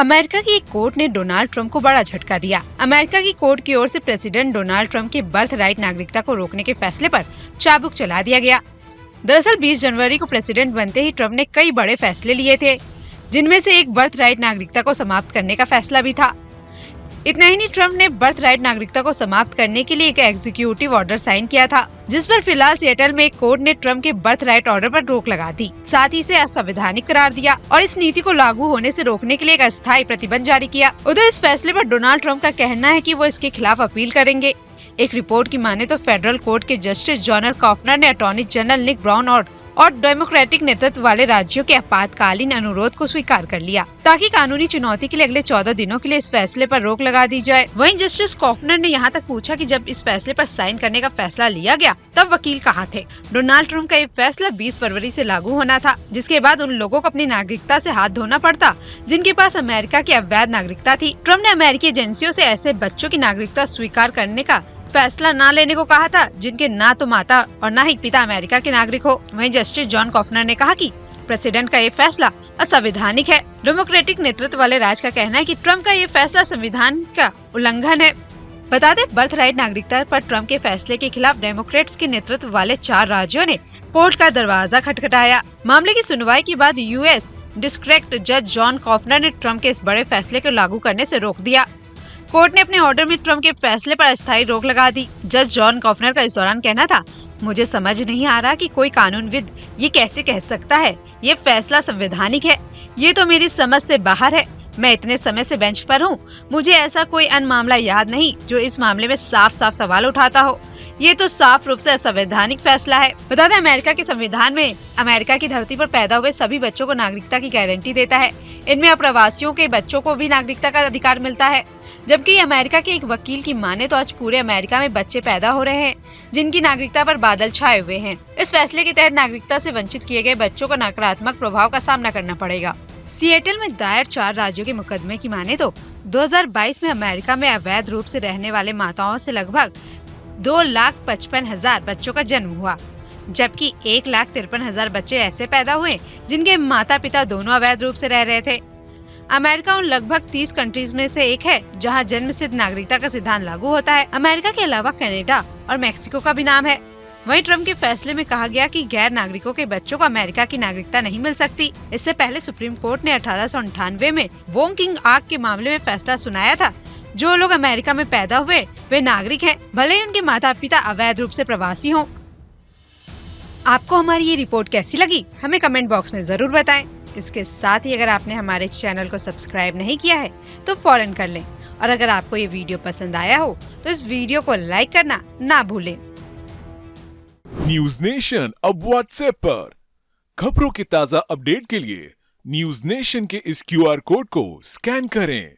America की एक court ने डोनाल्ड ट्रंप को बड़ा झटका दिया। अमेरिका की कोर्ट की ओर से प्रेसिडेंट डोनाल्ड ट्रंप के बर्थ राइट नागरिकता को रोकने के फैसले पर चाबुक चला दिया गया। दरअसल 20 जनवरी को प्रेसिडेंट बनते ही ट्रंप ने कई बड़े फैसले लिए थे, जिनमें से एक बर्थ राइट नागरिकता को समाप्त करने का फैसला भी था। इतना ही नहीं, ट्रंप ने बर्थ राइट नागरिकता को समाप्त करने के लिए एक एग्जीक्यूटिव ऑर्डर साइन किया था, जिस पर फिलहाल सिएटल में एक कोर्ट ने ट्रंप के बर्थ राइट ऑर्डर पर रोक लगा दी, साथ ही इसे असंवैधानिक करार दिया और इस नीति को लागू होने से रोकने के लिए एक अस्थायी प्रतिबंध जारी किया। उधर इस फैसले पर डोनाल्ड ट्रंप का कहना है कि वो इसके खिलाफ अपील करेंगे। एक रिपोर्ट की माने तो फेडरल कोर्ट के जस्टिस जॉन कॉफनर ने अटॉर्नी जनरल निक ब्राउन और डेमोक्रेटिक नेतृत्व वाले राज्यों के आपातकालीन अनुरोध को स्वीकार कर लिया, ताकि कानूनी चुनौती के लिए अगले 14 दिनों के लिए इस फैसले पर रोक लगा दी जाए। वहीं जस्टिस कॉफनर ने यहाँ तक पूछा कि जब इस फैसले पर साइन करने का फैसला लिया गया तब वकील कहाँ थे। डोनाल्ड ट्रंप का ये फैसला 20 फरवरी से लागू होना था, जिसके बाद उन लोगों को अपनी नागरिकता से हाथ धोना पड़ता जिनके पास अमेरिका की अवैध नागरिकता थी। ट्रंप ने अमेरिकी एजेंसियों से ऐसे बच्चों की नागरिकता स्वीकार करने का फैसला न लेने को कहा था जिनके ना तो माता और ना ही पिता अमेरिका के नागरिक हो। वहीं जस्टिस जॉन कॉफनर ने कहा कि प्रेसिडेंट का ये फैसला असंवैधानिक है। डेमोक्रेटिक नेतृत्व वाले राज्य का कहना है कि ट्रंप का ये फैसला संविधान का उल्लंघन है। बता दें, बर्थ राइट नागरिकता पर ट्रंप के फैसले के खिलाफ डेमोक्रेट्स के नेतृत्व वाले 4 राज्यों ने कोर्ट का दरवाजा खटखटाया। मामले की सुनवाई के बाद यूएस डिस्ट्रिक्ट जज जॉन कॉफनर ने ट्रंप के इस बड़े फैसले को लागू करने से रोक दिया। कोर्ट ने अपने ऑर्डर में ट्रंप के फैसले पर अस्थायी रोक लगा दी। जज जॉन कॉफनर का इस दौरान कहना था, मुझे समझ नहीं आ रहा कि कोई कानूनविद ये कैसे कह सकता है ये फैसला संवैधानिक है। ये तो मेरी समझ से बाहर है। मैं इतने समय से बेंच पर हूँ, मुझे ऐसा कोई अन्य मामला याद नहीं जो इस मामले में साफ साफ सवाल उठाता हो। ये तो साफ रूप से असंवैधानिक फैसला है। बता दें, अमेरिका के संविधान में अमेरिका की धरती पर पैदा हुए सभी बच्चों को नागरिकता की गारंटी देता है। इनमें अप्रवासियों के बच्चों को भी नागरिकता का अधिकार मिलता है। जबकि अमेरिका के एक वकील की माने तो आज पूरे अमेरिका में बच्चे पैदा हो रहे हैं जिनकी नागरिकता पर बादल छाए हुए हैं। इस फैसले के तहत नागरिकता से वंचित किए गए बच्चों को नकारात्मक प्रभाव का सामना करना पड़ेगा। सिएटल में दायर 4 राज्यों के मुकदमे की माने तो 2022 में अमेरिका में अवैध रूप से रहने वाले माताओं से लगभग 2,55,000 बच्चों का जन्म हुआ, जबकि 1,53,000 बच्चे ऐसे पैदा हुए जिनके माता पिता दोनों अवैध रूप से रह रहे थे। अमेरिका उन लगभग 30 कंट्रीज में से एक है जहां जन्म सिद्ध नागरिकता का सिद्धांत लागू होता है। अमेरिका के अलावा कनाडा और मेक्सिको का भी नाम है। वहीं ट्रंप के फैसले में कहा गया कि गैर नागरिकों के बच्चों को अमेरिका की नागरिकता नहीं मिल सकती। इससे पहले सुप्रीम कोर्ट ने 1898 में वोंग किंग आग के मामले में फैसला सुनाया था। जो लोग अमेरिका में पैदा हुए वे नागरिक हैं, भले ही उनके माता पिता अवैध रूप से प्रवासी हों। आपको हमारी ये रिपोर्ट कैसी लगी, हमें कमेंट बॉक्स में जरूर बताएं। इसके साथ ही अगर आपने हमारे चैनल को सब्सक्राइब नहीं किया है तो फौरन कर लें, और अगर आपको ये वीडियो पसंद आया हो तो इस वीडियो को लाइक करना ना भूलें। न्यूज नेशन अब व्हाट्सएप पर खबरों की ताजा अपडेट के लिए न्यूज नेशन के इस QR कोड को स्कैन करें।